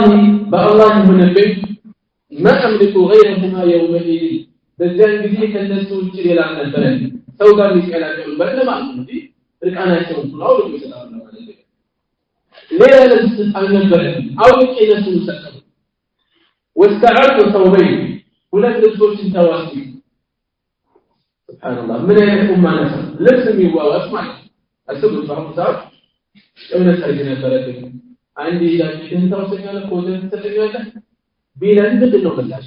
بالله من البيت ما أملك غيرهما يومئذ بزان بذيك الناس وجري لعن البلد سوى قال لي على البلد ما أعلم دي ركعنا يسوون كل أول مثل الله عليه ليه لست عن البلد أو لكي نسو سكر واستعرت ثوبين ولك لسوش تواسي سبحان الله من يكون ما نسل لبس ميوا واسمع السبب صاحب صاحب يوم نسأل جنة البلد عندي إذا كنت توسعنا كوزن تسجلنا بينا بدنا بلاش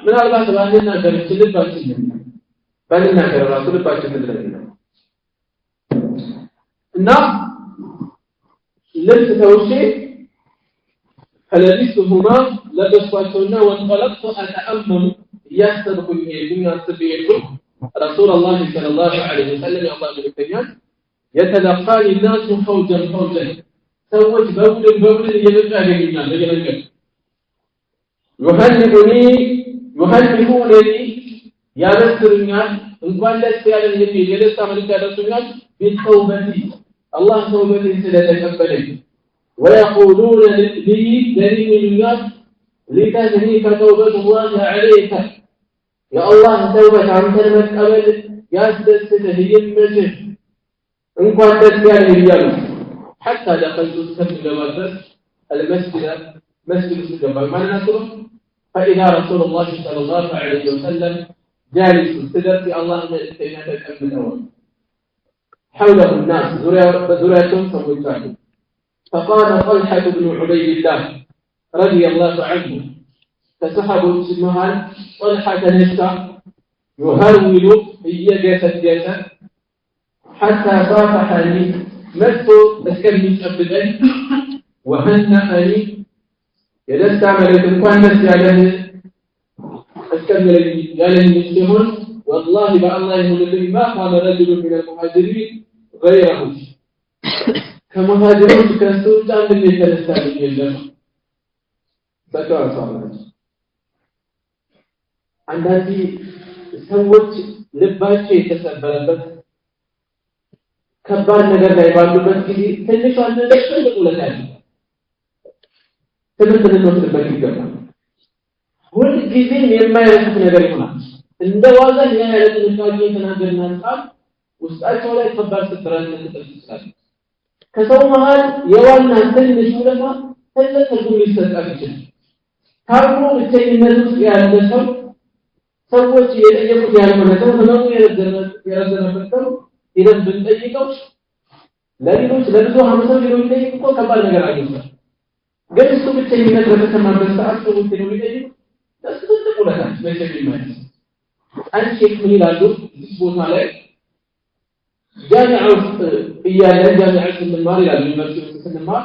من هذا سبحانه كريم سلب باشين بلنا كرا سلب باشين بدنا نعم لبس توشي فلبستهما لبسواتهما وانطلقت أتأمل يستبق الدنيا سبيل رسول الله صلى الله عليه وسلم يقول بالكلمات يتلقاني الناس فوجا ሰዎች በቡድን እየመጡ ያገኙኛል በየመንገድ يهنئونني ያበስሩኛል እንኳን ደስ ያለን የሚል የደስታ መልእክት ያደርሱኛል بالتوبة الله توبتي ስለተቀበለኝ ويقولون لي دليل الناس لتهنيك توبة الله عليك يا الله توبة አንተ መቀበል ያስደስትህ ይመችህ እንኳን ደስ ያለህ ይላሉ حتى دخلت الجوازات المسجد الجبل ما نقول فإذا رسول الله صلى الله عليه وسلم جالس سدرت الله ملكينه الأول حوله الناس ذريتهم سويتان فقال طلحة بن عبيد الله رضي الله عنه فسحب اسمها طلحة نسا يهرول يجسد حتى صافحني مدفو اسكني أبدا وهنأني يدست عملت انكوان نسي عليه اسكني يالني مسلمون والله بأ الله يقول لي ما قام رجل من المهاجرين غيره كمهاجرون كنسون جان من يتلساني يلم سكرا صالح عندي سوت لباشي يتسببت ከባድ ነገር ላይ ባሉበት ጊዜ ትንሽ አንደበት ትልቅ ውለታል ትምህርት ልንወስድበት ይገባል ሁሉ ጊዜ የማይረሱት ነገር ይሆናል እንደ ዋዛ ያለ ጥንቃቄ ተናገርና ቃል ውስጣቸው ላይ ከባድ ስብራት ተጠቅሷል ከሰው መሃል የዋና ትንሽ ውለታ ትልቅ ትርጉም ሊሰጣት ይችላል ታርሞ ብቸኝነት ውስጥ ያለ ሰው ሰዎች የጠየቁት ያልሆነ ሰው ህመሙ የረዘመበት ሰው إذا بنتيجوا لأنه لبزو همسة بيقولوا لي كم كبار نجار عجوزة قال السوق التاني نجار بسمع بس أكثر من تقولوا لي بس تقول لك ما يسمى ما أنا شيء مني لازم يسبون عليه جامعة إياه جامعة من المال على المدرسة من المال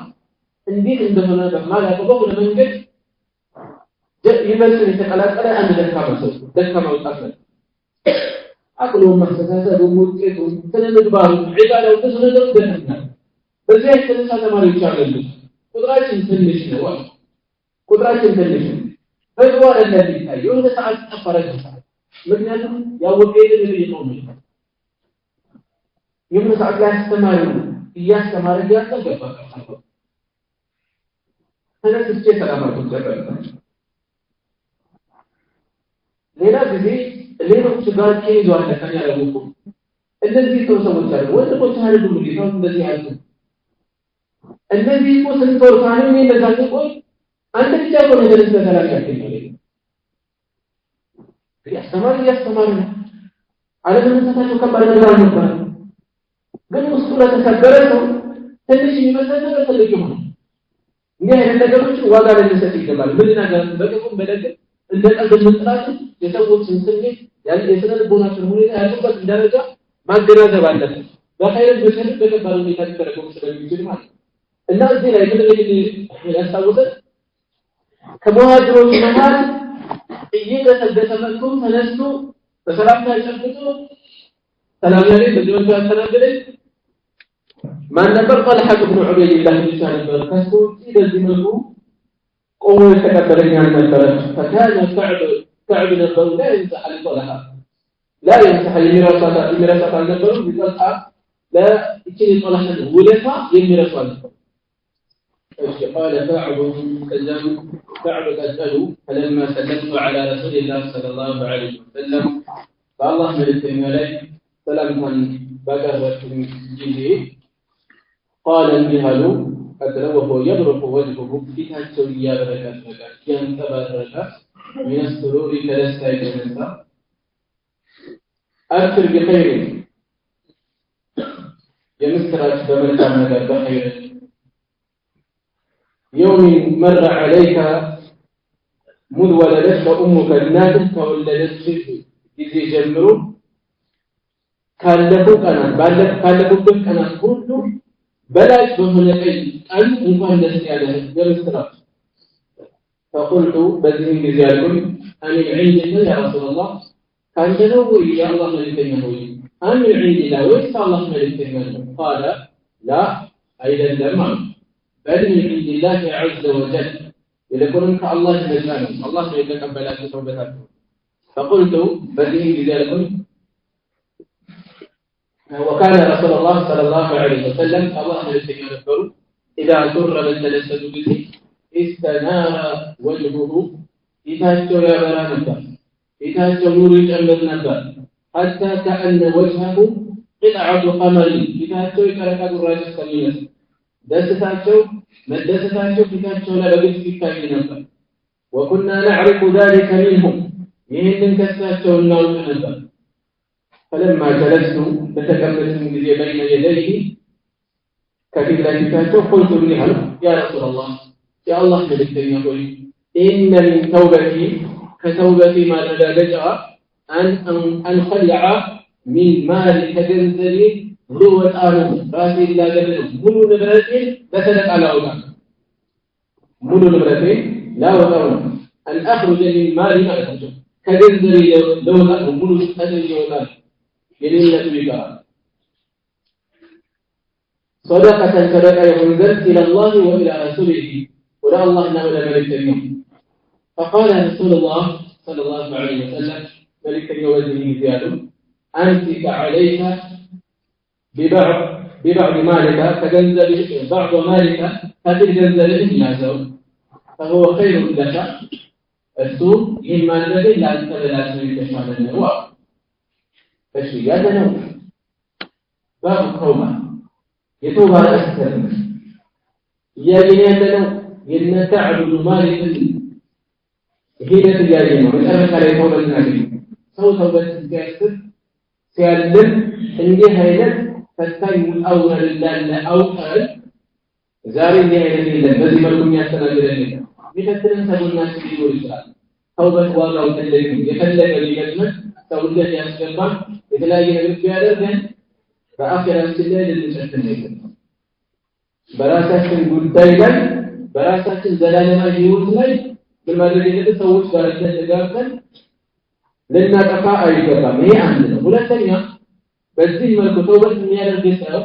عندي عندما بمال هذا بقول من جد يمثل التقالات أنا أنا ذكر ما وتأثر أقولهم مخصوصات وموتهم سنة بارو عبادة وتسنة دهنا بس هي سنة ما يشارك قدرات تنمش نواه قدرات تنمش فالوار الذي يوم ساعات أفرج مثلا يا وكيل اللي يقومي يوم ساعات لا يستمرون إياه استمر إياه تجربة هذا سجى سلامة تجربة لنا بذي ሌሎች ጋር ከይዟል ለከኛ ያለው እንደዚህ ሰዎች አሉ ወጥቶ ታሪኩ ምንድነው እንደዚህ ያሉ እነዚህ እኮ ስንቶር ታሪኩ እንደዛው ቆይ አንተ ብቻ እኮ ነገር ተተላቀቀኝ ያስተማር ዓለምን ተታቸው ከባድ ነገር ነበር ግን ውስጡ ለተሰበረ ሰው ትንሽ የሚመስል ነገር ትልቅ ይሆናል እንዲህ አይነት ነገሮች ዋጋ ለመስጠት ይገባል ምን ነገር በቅጡም በደግ እንደ ቀልድ ምጥራት የሰዎችን ስሜት ያን የሰነድ ቦናችን ሁኔታ ያሉበት ደረጃ ማገናዘብ አለበት በኸይር በሸር በከባድ ሁኔታ ተደረገው ስለሚችል ማለት እና እዚህ ላይ ምን ያሳውቃል ከመዋጅሮች መሃል እየተሰደተ መልኩ ተነስቶ በሰላምታ ጨብጦ ሰላም ያለኝ በዚህም ያስተናገደ ማን ነበር طلحة بن عبيد الله ነበር ከሱ በዚህ መልኩ ቆሞ የተቀበለኝ ነበር فكان كعب نبر لا يمسح لطلحة لا يمسح الميراثات النبر بطلحة لا يكين طلحة ولفا يميراثات قال كعب أسأله فلما سلمت على رسول الله صلى الله عليه وسلم فالله ملكني عليه سلامة بكرة جيده قال انبهل أدره يبرق وجهه فيها سوريا بركات ينتبرك من السرور كلستا يجنسا أبشر بخير يمسرك بملكة مدى بخير يوم مر عليك مذ ولدتك أمك الناس فولدتك إذا جمروا كان لكم أنا كله بلاش بملكي أن أنكم دسيانه يمسرك فقلت بذين بزيادكم أن عندك يا رسول الله كان تنوي يا الله ملكين هوي أن عندي لا ويسا الله ملكين قال لا أيضا لما بل من عند الله عز وجل يقولون كالله نزاله الله يتقبل توبته فقلت بديه بذلك وكان رسول الله صلى الله عليه وسلم الله يذكر إذا سر من تلسد به استنار وجهه ፊታቸው ያበራ ነበር ፊታቸው ኑር ይጨምር ነበር حتى كأن وجهه قطعة قمر ፊታቸው የጨረቃ ጉራጭ እስከሚመስል ደስታቸው መደሰታቸው ፊታቸው ላይ በግልጽ ይታይ ነበር وكنا نعرف ذلك منهم ይህንን ከሳቸው እናውቅ ነበር فلما جلست بتكملت ጊዜ بين يديه ከፊት ላይ ፊታቸው قلت له يا رسول الله يا الله መልእክተኛ ሆይ إن من توبتي كتوبتي ما رجع أن أنخلع من مال كجنزلي ذو الأرض راسي لا جنزل ملو نبرتي بسنة على أولاد ملو نبرتي لا وطاونا أن أخرج من مالي ما أخرج كجنزلي ذو الأرض ملو أدري أولاد يلينا بك صدقة صدقة ينزل إلى الله وإلى رسوله ولا الله إنه لملك اليوم فقال رسول الله صلى الله عليه وسلم ملك يوزنه زياده أمسك عليك ببعض مالك فجنزل بعض مالك فتجنزل إجلاسه فهو خير لك السوء إما الذي لا تتبلاسه يتشمال النواء فالشيئات نوع باب التوبة يتوبة أكثر يا جنيات نوع ينتعبد مالك ሂደት ያየኝ ነው መጨረሻ ላይ ተውበት እናገኝ ሰው ተውበት ሲያስብ ሲያልም እንዲህ አይነት ፈታኝ ውጣውረድ እንዳለ አውቀን ዛሬ እንዲህ አይነት የለም በዚህ መልኩ የሚያስተናግደን የለም የሚፈትነን ሰውናችን ሊኖር ይችላል ተውበት ዋጋው ትልቅ ነው የፈለገ ቢገጥመን ሰውነት ያስገባ የተለያየ ነገር ቢያደርገን በአኺራችን ላይ ልንጨክን አይገባም በራሳችን ጉዳይ ላይ በራሳችን ዘላለማዊ ህይወት ላይ በማድረግ ሰዎች ጋር ተደጋግፈን ለናጠፋ አይገባም ይሄ አንድ ነው ሁለተኛ በዚህ መልኩ ተውበት የሚያደርግ ሰው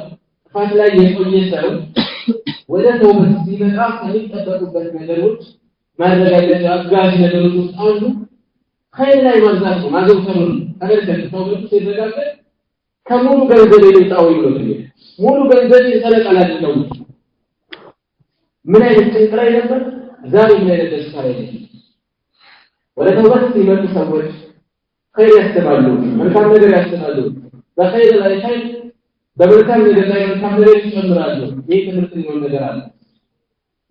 ጥፋት ላይ የቆየ ሰው ወደ ተውበት ሲመጣ ከሚጠበቁበት ነገሮች ማረጋገጫ አጋዥ ነገሮች ውስጥ አንዱ ኸይር ላይ ማብዛት ነው ማዘውተር ነው አገር ተውበት ሲደጋገፍ ከሙሉ ገንዘብ ይጣው ይብሎት ሙሉ ገንዘብ ይሰረቃል ነው ምን አይነት ጥንቅራ ነበር ዛሬ ምን አይነት ደስታ ላይ ነው ወደ ተውበት ሲመጡ ሰዎች ኸይር ያስተባሉ መልካም ነገር ያስተባሉ በኸይር ላይ ኸይር በመልካም ነገር ላይ መልካም ነገር ይጨምራሉ ይሄ ትምህርት ነው ነገር አለ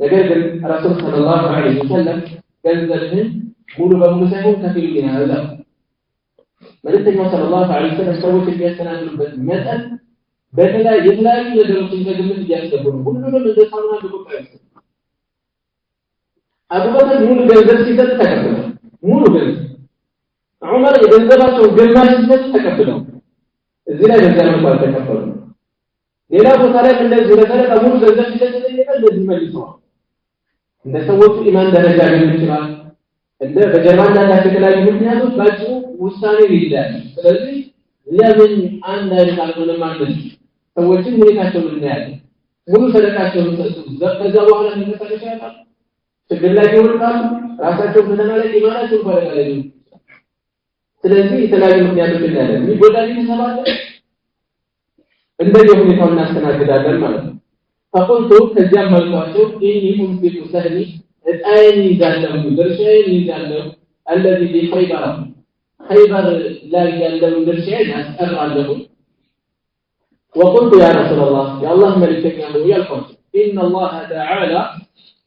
ነገር ግን ረሱል ሰለላሁ ዐለይሂ ወሰለም ገንዘብን ሙሉ በሙሉ ሳይሆን ከፊል ይናዛ መልእክተኛው ሰለላሁ ዐለይሂ ወሰለም ሰዎች የሚያስተናግዱበት መጠን በተለያዩ ነገሮችን ከግምት እያስገቡ ነው ሁሉንም እንደሳውና በቁጥር አቡበከር ሙሉ ገንዘብ ሲሰጥ ተቀበለ ሙሉ ገንዘብ ዑመር የገንዘባቸው ግማሽ ሲሰጥ ተቀበለው እዚህ ላይ ገንዘብ እንኳን ተቀበሉ ሌላ ቦታ ላይ እንደዚህ ለተለቀ ሙሉ ገንዘብ ሲሰጥ እንደዚህ መልሰዋል እንደ ሰዎቹ ኢማን ደረጃ ሊሆን ይችላል እንደ በጀርባና ለተከላዩ ምክንያቶች ባጭሩ ውሳኔ ይይዛል ስለዚህ ለምን አንድ አይነት አልሆነ ማለት ሰዎችን ሁኔታቸውን እናያለን ሙሉ ሰደቃቸውን ሰጡ ከዛ በኋላ የሚመጣው ያጣል ችግር ላይ ይወርቃሉ ራሳቸው በተናለ ኢማናቸው ፈረቃለሁ ስለዚህ የተለያዩ ምክንያቶች እንዳለ የሚጎዳኝ ተሰባለ እንደዚህ ሁኔታው እናስተናግዳለን ማለት ነው فقلت ከዚያም መልኳቸው ኢኒ ሙንፊቱ ሰህሊ እጣይኒ ይዛለው ድርሻዬን ይዛለው الذي في خيبر ላይ ያለው ድርሻዬን አስቀራለሁ وقلت يا رسول الله يا الله ملكنا ويالكم إن الله تعالى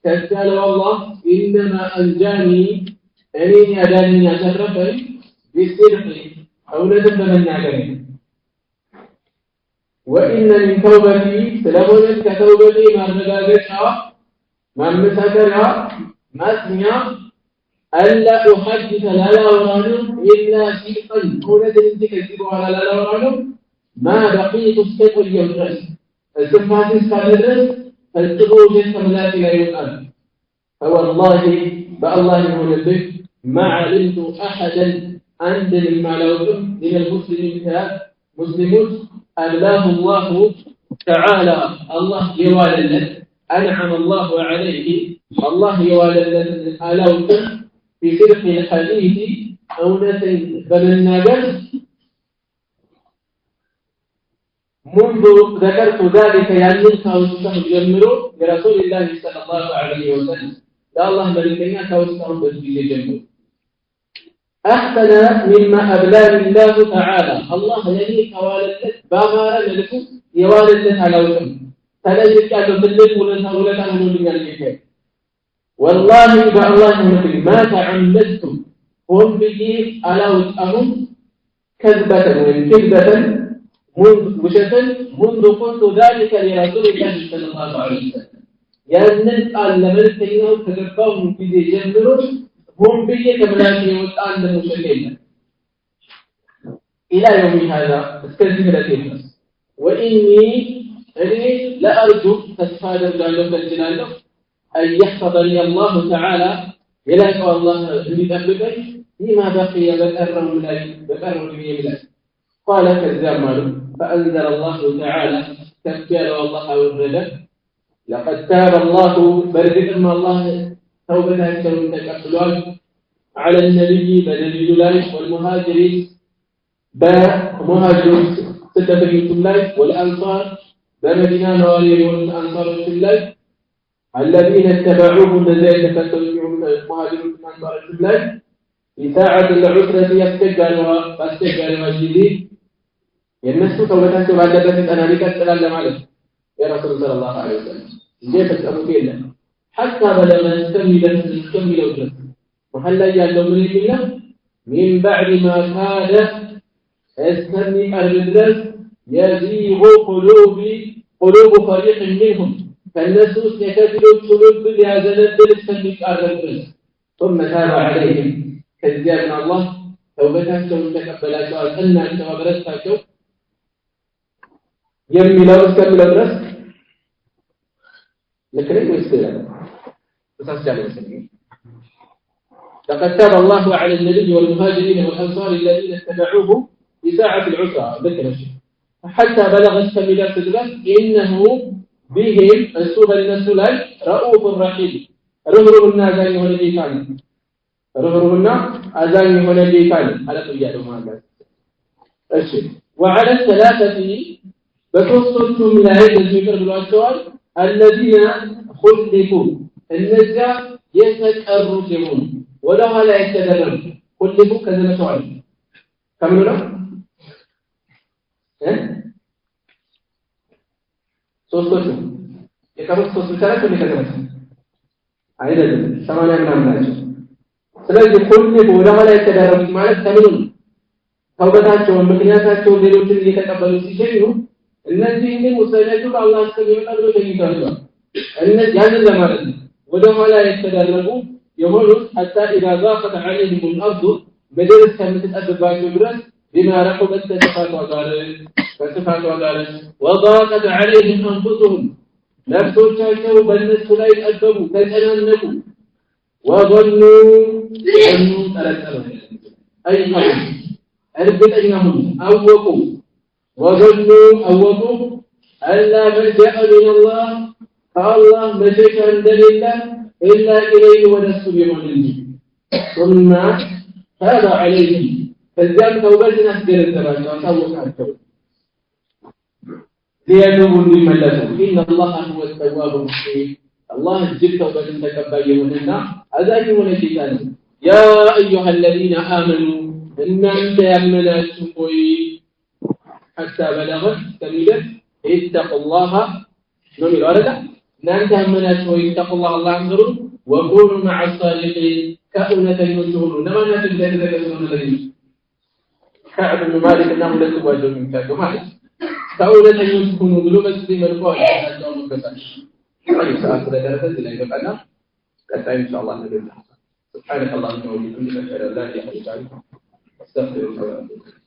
كذل والله إنما أنجاني أني أداني أشرفني بالصدق أولاد من نعلمه وإن من توبتي سلمت كتوبتي ما رجعتها ما مسكرها ما سمع ألا أحدث لا ورانه إلا شيئا كونت أنت كذبوا على لا ورانه ما بقيت السقل يدرس السفاس كالدرس فالتقوا جنس ملاك لا يقال فوالله بالله من البيت ما علمت أحدا عند المعلوم من المسلمين مسلمون أبلاه الله تعالى الله يوالد أنعم الله عليه الله يوالد ألاوت في صدق الحديث أونة بلناجر منذ ذكرت ذلك يعني كوسته جمرو برسول الله صلى الله عليه وسلم لا الله ملكنا كوسته بسبيل جمرو أحسن مما أبلاني الله تعالى الله يعني كوالد بامار ملكه يوالد ألاوت تلاجئ كانوا بالليل ولا تعملون من الكتاب والله بالله مثل ما تعمدتم هم بيجي على وجههم كذبة وكذبة منذ قلت ذلك لرسول الله صلى الله عليه وسلم يعني قال لمن تينهم تذكرهم في جنبهم هم بيجي كملاك وتعال المسلمين إلى يوم هذا استجملتهم وإني لا أرجو تسفادر جانب الجنانه أن يحفظني الله تعالى إليك الله بذنبك فيما بقي بكره لي قال كالزمر فأنزل الله تعالى تذكر والله والرجل لقد تاب الله برد ما الله توبته تقبلوا على النبي بدليل الله والمهاجرين بمهاجرين ستتبعتم الله والأنصار بمدينة نوالي والأنصار في الله الذين اتبعوهم الذين تفتوهم المهاجرون والأنصار في الله في ساعة العسرة يستجعلها الجديد ينسوا توبتهم بعد ذلك أنا لك السلام عليك يا رسول صلى الله عليه وسلم ليه تسألوا فينا حتى بلغ نستمل وجرس وهل يعلم من الله من بعد ما كاد استني الرجل يزيغ قلوب فريق منهم فالنسوس يكتلوا القلوب بهذا الدل استني الرجل ثم تاب عليهم كذاب من الله توبتهم تقبلوا أن توبتهم يملوا استملوا الرزق لكن يستلم وتسجل المسلمين لقد تاب الله على النبي والمهاجرين والأنصار الذين اتبعوه في ساعة العسرة ذكر الشيء حتى بلغ استملوا الرزق إنه بهم السوبر النسولي رؤوف رحيم رهرهن أذاني هنا جيكاني رهرهن أذاني هنا جيكاني على طيار مهاجر الشيء وعلى الثلاثة بتوصلتم من هذا الذكر بالأشوار الذين خلفوا النجا يتقربون ولا لا يتدرب خلفوا كذا سؤال كملنا توصلتم يكمل توصلتها كل كذا عيدا ثمانية من الناس ስለዚህ خلفوا ولا لا يتدرب ማለት ተምኑን ተውበታቸውን ምክንያታቸውን ሌሎችን እየተቀበሉ ሲሸኙ እነዚህ ግን ወሰነቱ አላህ ስለሚቀርብ ተይታሉ እነዚህ ያንን ለማለት ነው ወደ ኋላ የተደረጉ የሆኑት حتى اذا ضاقت عليهم الارض بدل ከምትጠብባቸው ድረስ بما رحبت فتفاتوا قال وضاقت عليهم انفسهم نفسهم በእነሱ ላይ ጠበቡ ተጨናነቁ وظنوا انه تلقوا اي قوم اربطناهم اوقوا وظنوا أوقوا ألا ملجأ من الله فالله مشيشا دليلا إلا إليه ونسوا بمعنى ثم تاب عليهم فالجام توبتنا أسجل الزباجة وتوقع التوبة ليتوبوا ممن لتوا إن الله هو التواب الرحيم الله جل توبة تكبيه لنا أذاني ونشيطان يا أيها الذين آمنوا إن أنت يمناتكم حتى بلغت كملت اتقوا الله نمي الوردة نانت همنات واتقوا الله الله انظروا وكونوا مع الصالحين كأنة يوجهون نما نات الذين ذكرون الذين كعب بن مالك انهم لا تواجهوا من كاتو مالك كأنة يوجهون قلوب السليم القوي حتى أولو كسان أي سؤال كذا درسة إلا إذا قلنا كتا إن شاء الله نبي الله سبحانك اللهم وبحمدك أشهد أن لا إله إلا أنت أستغفرك وأتوب إليك